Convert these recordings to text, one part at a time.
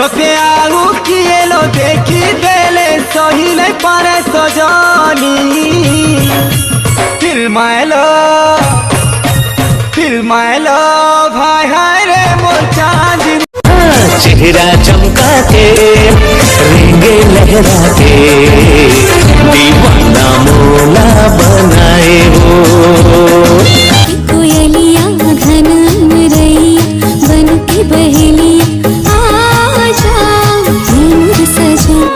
तोते आगू किए लो देखी देले सही नहीं पारे सजनी फिर मायलो भाई हाय रे मोर चांदी चेहरा चमका के रेंगे लहरा के दीवाना मोला बनाए हो कोयलिया घन रही बन के बहेली आजा मोर सजन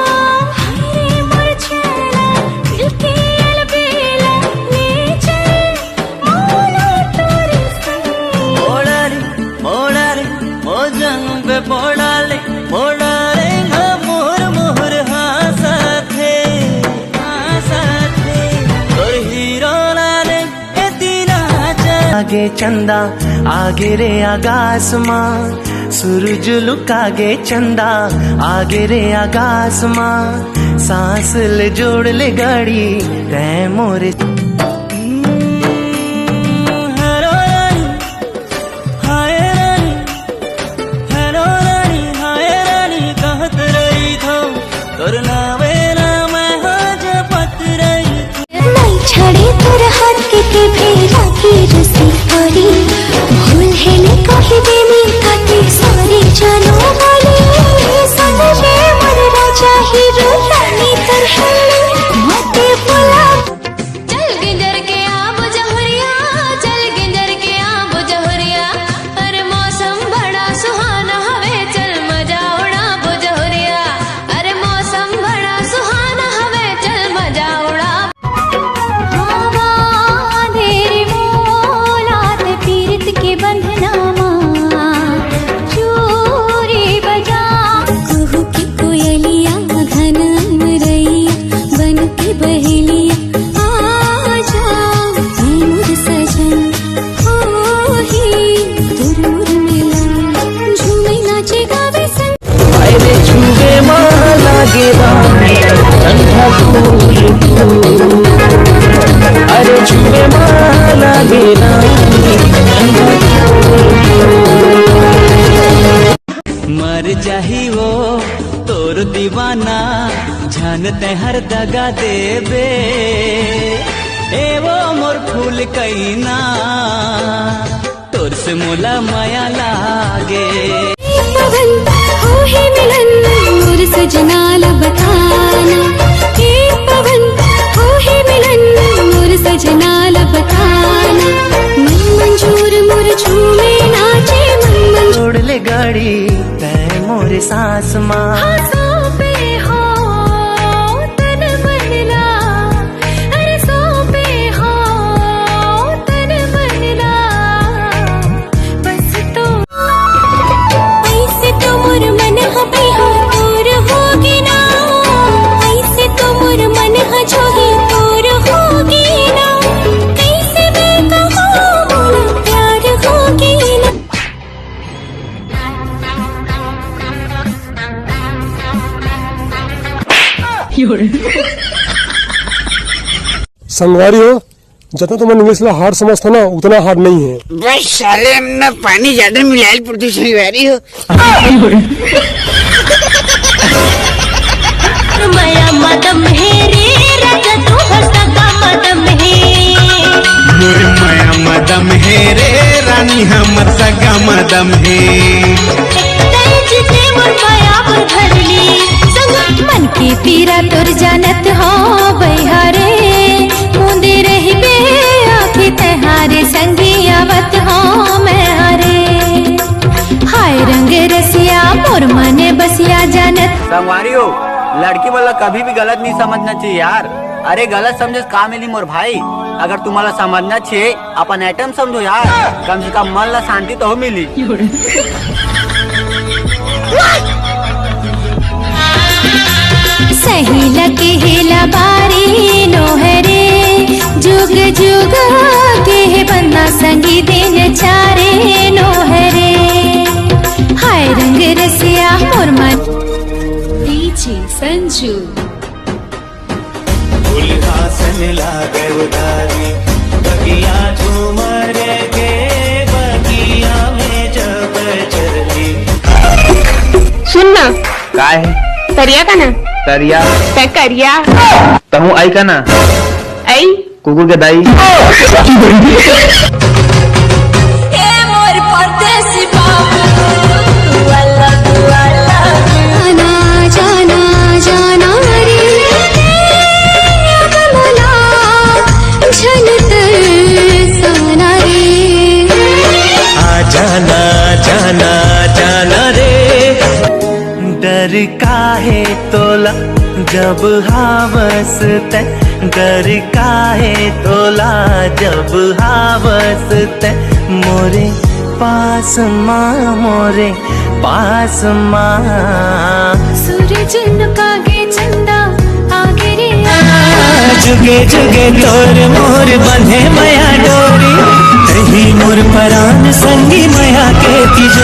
आगे चंदा आगे रे आकाश माँ सूरज लुकागे चंदा आगे रे आकाश माँ सांस ले जोड़ ले गाड़ी तै मोरे छड़े तोर हाथ के भेरा की रसी पड़ी भूल है ने कही देनी काटे सारी जानो वाली संग में मर राजा हीरो रानी तरहले मोटे बोला चल गिंजर के आब जहरिया चल गिंजर के आब जहरिया अरे मौसम बड़ा सुहाना हवे चल मजा उड़ा बुजहरिया अरे मौसम बड़ा सुहाना हवे चल मजा उड़ा के बंधना चूरी बजा कुहू की कोयलिया घन रही बन के बहेलिया आजा मोर सजन हो ही दुरूर मिलन झूमे नाचे गावे संग अरे झूमे माला गे ठंडा अरे झूमे माला गे मर जाही वो तोर दीवाना जानते हर दगा देबे ए वो मोर फूल कैना तोर से मोला माया लागे पवन हो है मिलन मोर सजना ला बताना पवन हो है मिलन मोर सजना ला बताना मन मंजूर मोर झूमे नाचे मन छोड़ ले गाड़ी तै मोरे सांस माँ पे हो तन मनला अरे सो पे हो तन मनला बस तो ऐसे तो मोर मन हबे हो दूर होगी ना ऐसे तो मोर मन ह जोही दूर होगी ना कैसे मैं कहूँ मोर प्यार होगी ना संगवारी हो जितना तुम इंग्लिश ला हार्ड समझता ना उतना हार्ड नहीं है बस साले हमने पानी ज्यादा मिलाया पड़ती संगवारी हो माया मदम है रे राजा तू हंसता का मदम है मोर माया मदम है रे रानी हमर सगा मदम है जिते मोर माया पर भरली संग मन की पीरा तोर जानत हो बहारे मुंदे रही बे आँखें तहारे संगी आवत हो मैं हरे हाय रंग रसिया मोर मने बसिया जानत संगवारी हो लड़की वाला कभी भी गलत नहीं समझना चाहिए यार अरे गलत समझे का मिली मोर भाई अगर तुम्हारा समझना चाहिए अपन आइटम समझो यार कम से कम मन ला शांति तो हो मिली सही लगे हेला बारी नोहरे जुग जुग के बन्ना संगी दिन चारे नोहरे हाय रंग रसिया मोर मन डीजे संजू उल्लासन लागे उदारी बगिया झूमर के बगिया में जब चली सुन ना, काय करिया का ना तरिया त्या करिया तहू ऐका ना आई कुकुर के दाई जाना जाना जाना रे अब मला झलक साना रे आ जाना जाना जाना रे डर काहे तोला जब हावस ते डर काहे तोला जब हावस ते मोरे पास माँ मोरे पास माँ सूरज नुकागे चंदा आगे रे जुगे जुगे तोर मोर बंधे मया डोरी तही मोर परान संगी मया के तिजोरी